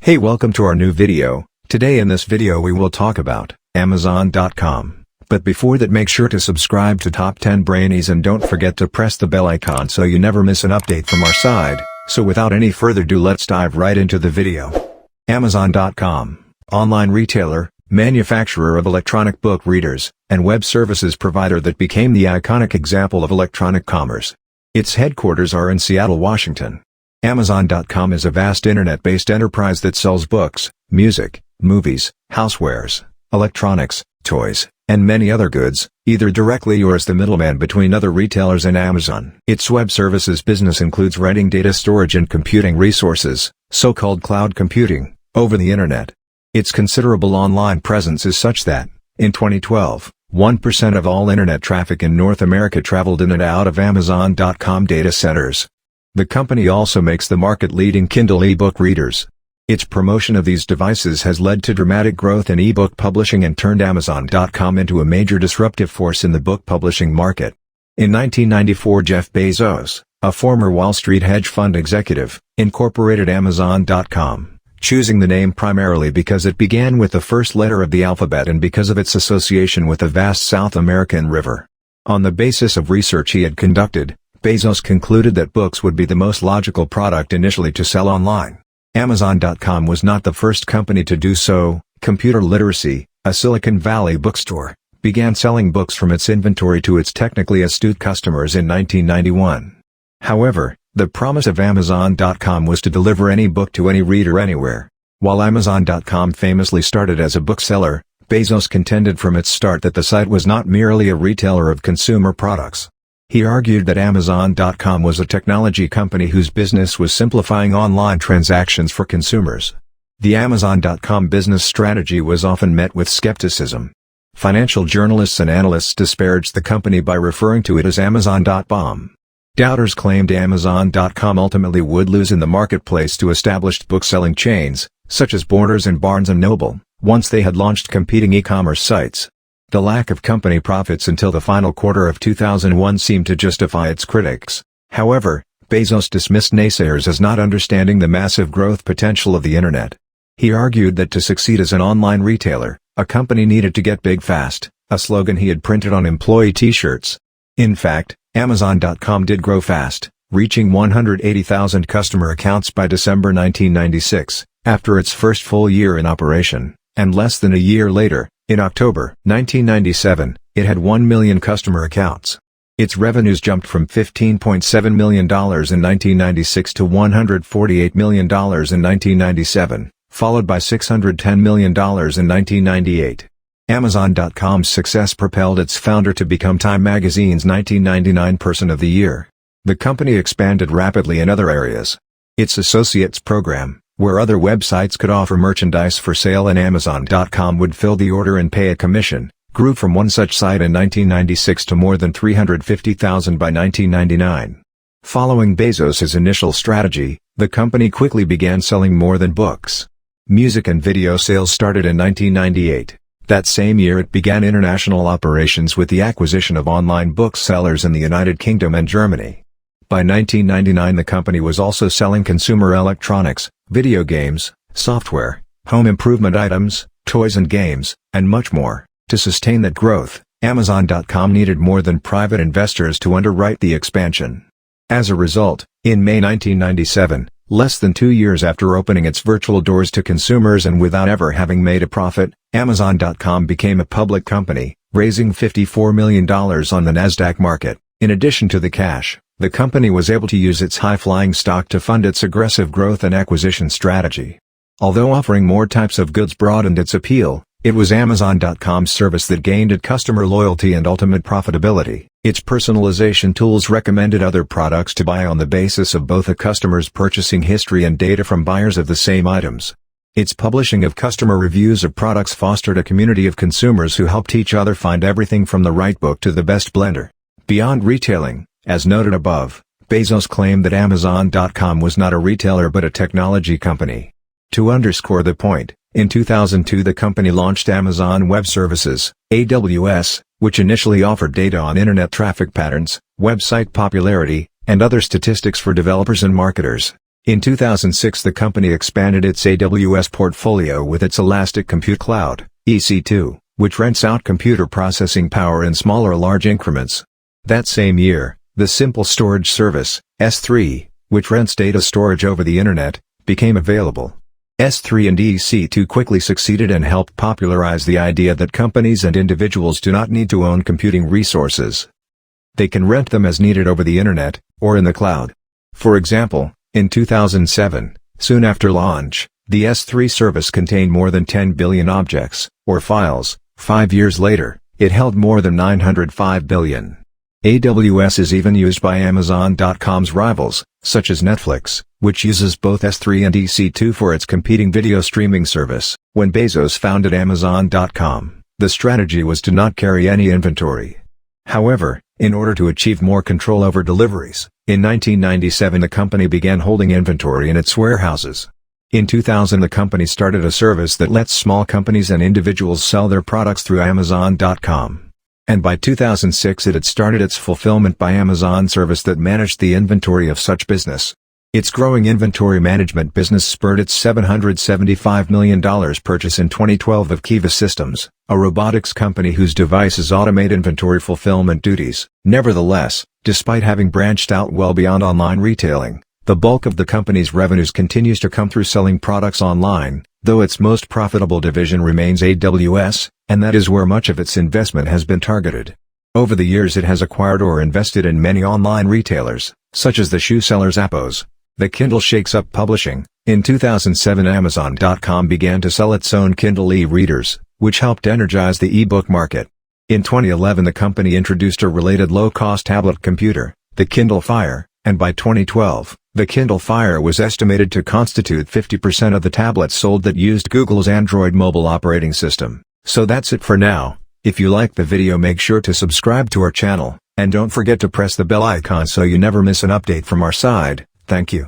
Hey, welcome to our new video. Today in this video we will talk about Amazon.com. But before that, make sure to subscribe to Top 10 Brainies and don't forget to press the bell icon so you never miss an update from our side. So without any further ado, let's dive right into the video. Amazon.com, online retailer, manufacturer of electronic book readers, and web services provider that became the iconic example of electronic commerce. Its headquarters are in Seattle, Washington. Amazon.com is a vast internet-based enterprise that sells books, music, movies, housewares, electronics, toys, and many other goods, either directly or as the middleman between other retailers and Amazon. Its web services business includes renting data storage and computing resources, so-called cloud computing, over the internet. Its considerable online presence is such that, in 2012, 1% of all internet traffic in North America traveled in and out of Amazon.com data centers. The company also makes the market-leading Kindle ebook readers. Its promotion of these devices has led to dramatic growth in ebook publishing and turned Amazon.com into a major disruptive force in the book publishing market. In 1994, Jeff Bezos, a former Wall Street hedge fund executive, incorporated Amazon.com, choosing the name primarily because it began with the first letter of the alphabet and because of its association with the vast South American river. On the basis of research he had conducted, Bezos concluded that books would be the most logical product initially to sell online. Amazon.com was not the first company to do so. Computer Literacy, a Silicon Valley bookstore, began selling books from its inventory to its technically astute customers in 1991. However, the promise of Amazon.com was to deliver any book to any reader anywhere. While Amazon.com famously started as a bookseller, Bezos contended from its start that the site was not merely a retailer of consumer products. He argued that Amazon.com was a technology company whose business was simplifying online transactions for consumers. The Amazon.com business strategy was often met with skepticism. Financial journalists and analysts disparaged the company by referring to it as Amazon.bomb. Doubters claimed Amazon.com ultimately would lose in the marketplace to established bookselling chains, such as Borders and Barnes & Noble, once they had launched competing e-commerce sites. The lack of company profits until the final quarter of 2001 seemed to justify its critics. However, Bezos dismissed naysayers as not understanding the massive growth potential of the internet. He argued that to succeed as an online retailer, a company needed to get big fast, a slogan he had printed on employee t-shirts. In fact, Amazon.com did grow fast, reaching 180,000 customer accounts by December 1996, after its first full year in operation, and less than a year later, in October 1997, it had 1 million customer accounts. Its revenues jumped from $15.7 million in 1996 to $148 million in 1997, followed by $610 million in 1998. Amazon.com's success propelled its founder to become Time magazine's 1999 Person of the Year. The company expanded rapidly in other areas. Its Associates program, where other websites could offer merchandise for sale and Amazon.com would fill the order and pay a commission, grew from one such site in 1996 to more than 350,000 by 1999. Following Bezos' initial strategy, the company quickly began selling more than books. Music and video sales started in 1998. That same year it began international operations with the acquisition of online booksellers in the United Kingdom and Germany. By 1999 the company was also selling consumer electronics, video games, software, home improvement items, toys and games, and much more. To sustain that growth, Amazon.com needed more than private investors to underwrite the expansion. As a result, in May 1997, less than 2 years after opening its virtual doors to consumers and without ever having made a profit, Amazon.com became a public company, raising $54 million on the Nasdaq market. In addition to the cash, the company was able to use its high-flying stock to fund its aggressive growth and acquisition strategy. Although offering more types of goods broadened its appeal, it was Amazon.com's service that gained it customer loyalty and ultimate profitability. Its personalization tools recommended other products to buy on the basis of both a customer's purchasing history and data from buyers of the same items. Its publishing of customer reviews of products fostered a community of consumers who helped each other find everything from the right book to the best blender. Beyond retailing, as noted above, Bezos claimed that Amazon.com was not a retailer but a technology company. To underscore the point, in 2002 the company launched Amazon Web Services, AWS, which initially offered data on internet traffic patterns, website popularity, and other statistics for developers and marketers. In 2006 the company expanded its AWS portfolio with its Elastic Compute Cloud, EC2, which rents out computer processing power in smaller large increments. That same year, the Simple Storage Service, S3, which rents data storage over the Internet, became available. S3 and EC2 quickly succeeded and helped popularize the idea that companies and individuals do not need to own computing resources. They can rent them as needed over the Internet, or in the cloud. For example, in 2007, soon after launch, the S3 service contained more than 10 billion objects, or files. 5 years later, it held more than 905 billion. AWS is even used by Amazon.com's rivals, such as Netflix, which uses both S3 and EC2 for its competing video streaming service. When Bezos founded Amazon.com, the strategy was to not carry any inventory. However, in order to achieve more control over deliveries, in 1997 the company began holding inventory in its warehouses. In 2000 the company started a service that lets small companies and individuals sell their products through Amazon.com. And by 2006 it had started its Fulfillment by Amazon service that managed the inventory of such business. Its growing inventory management business spurred its $775 million purchase in 2012 of Kiva Systems, a robotics company whose devices automate inventory fulfillment duties. Nevertheless, despite having branched out well beyond online retailing, the bulk of the company's revenues continues to come through selling products online, though its most profitable division remains AWS, and that is where much of its investment has been targeted. Over the years it has acquired or invested in many online retailers, such as the shoe seller Zappos. The Kindle shakes up publishing. In 2007 Amazon.com began to sell its own Kindle e-readers, which helped energize the e-book market. In 2011 the company introduced a related low-cost tablet computer, the Kindle Fire, and by 2012, the Kindle Fire was estimated to constitute 50% of the tablets sold that used Google's Android mobile operating system. So that's it for now. If you like the video make sure to subscribe to our channel, and don't forget to press the bell icon so you never miss an update from our side. Thank you.